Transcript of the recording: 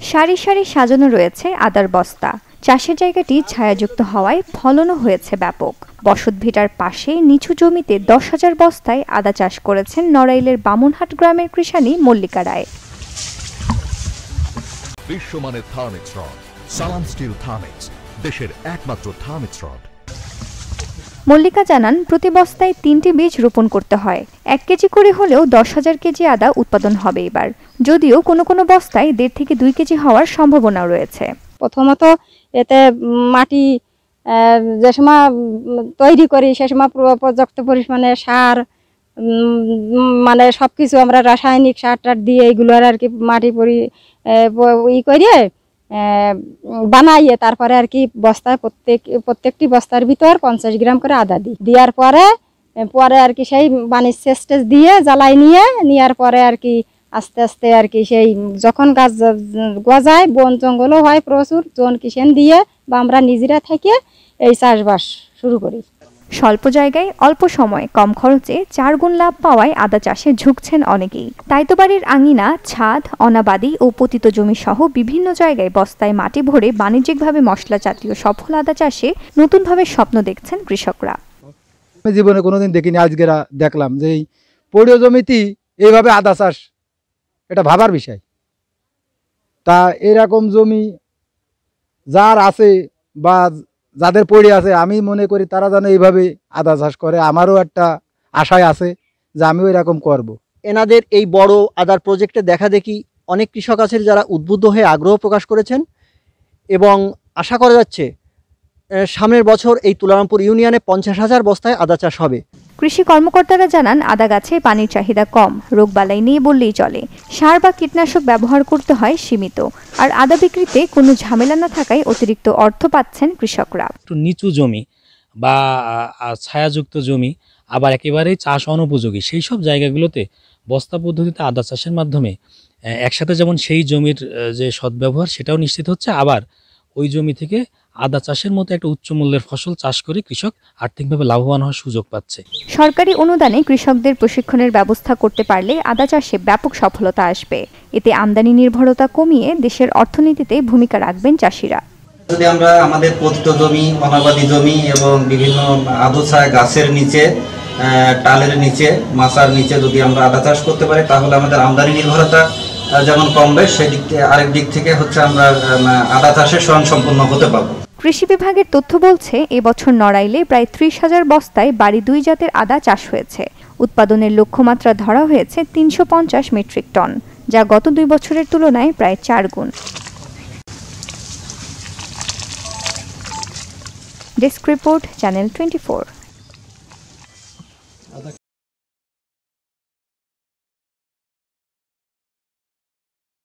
সারি সারি সাজানো রয়েছে আদার বস্তা। চাষের জায়গাটি ছায়াযুক্ত হওয়ায় ফলনও হয়েছে ব্যাপক। বসতভিটার পাশে নিচু জমিতে 10,000 বস্তায় আদা চাষ করেছেন নড়াইলের বামুনহাট গ্রামের কৃষানী মল্লিকা রায়। বিশ্বমানের থার্মিক্স রড, সালাম স্টিল থার্মিক্স, দেশের একমাত্র থার্মিক্স রড। মল্লিকা জানান, প্রতি বস্তায় 3টি বীজ রোপণ করতে হয়। 1 কেজি করে হলেও 10,000 কেজি আদা উৎপাদন হবে এবার, যদিও কোনো কোনো বস্তায় 1.5 থেকে 2 কেজি হওয়ার সম্ভাবনা রয়েছে। প্রথমত এতে মাটি যে সময় তৈরি করি সে সময় পর্যাপ্ত পরিমাণে সার মানে সবকিছু আমরা রাসায়নিক সার টার দিয়ে এগুলোর আর কি মাটি করে বানাইয়ে তারপরে আর কি বস্তায় প্রত্যেকটি বস্তার ভিতর 50 গ্রাম করে আদা দিই। দেওয়ার পরে আর কি সেই বানির সেচ দিয়ে জ্বালাই নেওয়ার পরে আর কি আস্তে আস্তে আর কি সেই যখন গাছ গজায়, বন জঙ্গলও হয় প্রচুর, জন কিষেন দিয়ে বা আমরা নিজেরা থেকে এই চাষবাস শুরু করি। স্বল্প জায়গায় অল্প সময় কম খরচে 4 গুণ লাভ পাওয়ায় আদা চাষে ঝুঁকছেন অনেকেই। তাই তো বাড়ির আঙিনা, ছাদ, অনাবাদি ও পতিত জমি সহ বিভিন্ন জায়গায় বস্তায় মাটি ভরে বাণিজ্যিকভাবে মশলা জাতীয় সফল আদা চাষে নতুনভাবে স্বপ্ন দেখছেন কৃষকরা। আমি জীবনে কোনোদিন দেখিনি, আজকে দেখলাম যে এই পড়িও জমিতে এইভাবে আদা চাষ, এটা ভাবার বিষয়। তা এরকম জমি যার আছে বা যাদের পড়ে আছে, আমি মনে করি তারা যেন এইভাবে আদা চাষ করে। আমারও একটা আশায় আছে যে আমিও এরকম করব। এনাদের এই বড় আদার প্রজেক্টে দেখা দেখি অনেক কৃষক আছে যারা উদ্বুদ্ধ হয়ে আগ্রহ প্রকাশ করেছেন এবং আশা করা যাচ্ছে সামনের বছর এই তুলারামপুর ইউনিয়নে 50,000 বস্তায় আদা চাষ হবে। কৃষি কর্মকর্তারা জানান, আদা গাছে পানির চাহিদা কম, রোগবালাই নেই বললেই চলে। সার বা কীটনাশক ব্যবহার করতে হয় সীমিত, আর আদা বিক্রিতে কোনো ঝামেলা না থাকায় অতিরিক্ত অর্থ পাচ্ছেন কৃষকরা। একটু নিচু জমি বা ছায়াযুক্ত জমি, আবার একেবারেই চাষ অনুপযোগী সেই সব জায়গাগুলোতে বস্তা পদ্ধতিতে আদা চাষের মাধ্যমে একসাথে যেমন সেই জমির যে সদ্ব্যবহার সেটাও নিশ্চিত হচ্ছে, আবার ওই জমি থেকে আদা চাষের মতো একটা উচ্চ মূল্যের ফসল চাষ করে কৃষক আর্থিকভাবে লাভবান হওয়ার সুযোগ পাচ্ছে। সরকারি অনুদানে কৃষকদের প্রশিক্ষণের ব্যবস্থা করতে পারলে আদা চাষে ব্যাপক সফলতা আসবে। এতে আমদানি নির্ভরতা কমিয়ে দেশের অর্থনীতিতে ভূমিকা রাখবেন চাষিরা। যদি আমরা আমাদের পতিত জমি, অনাবাদি জমি এবং বিভিন্ন আদোছায়া গাছের নিচে, টালের নিচে, মাচার নিচে যদি আমরা আদা চাষ করতে পারি, তাহলে আমাদের আমদানি নির্ভরতা যেমন কমবে, সেদিক থেকে আরেক দিক থেকে হচ্ছে আমরা আদা চাষে স্বয়ংসম্পূর্ণ হতে পারবো। কৃষি বিভাগের তথ্য বলছে, এবছর নড়াইলে প্রায় 30,000 বস্তায় বাড়ি 2 জাতের আদা চাষ হয়েছে। উৎপাদনের লক্ষ্যমাত্রা ধরা হয়েছে 350 মেট্রিক টন, যা গত 2 বছরের তুলনায় প্রায় 4 গুণ। Desk report, channel 24।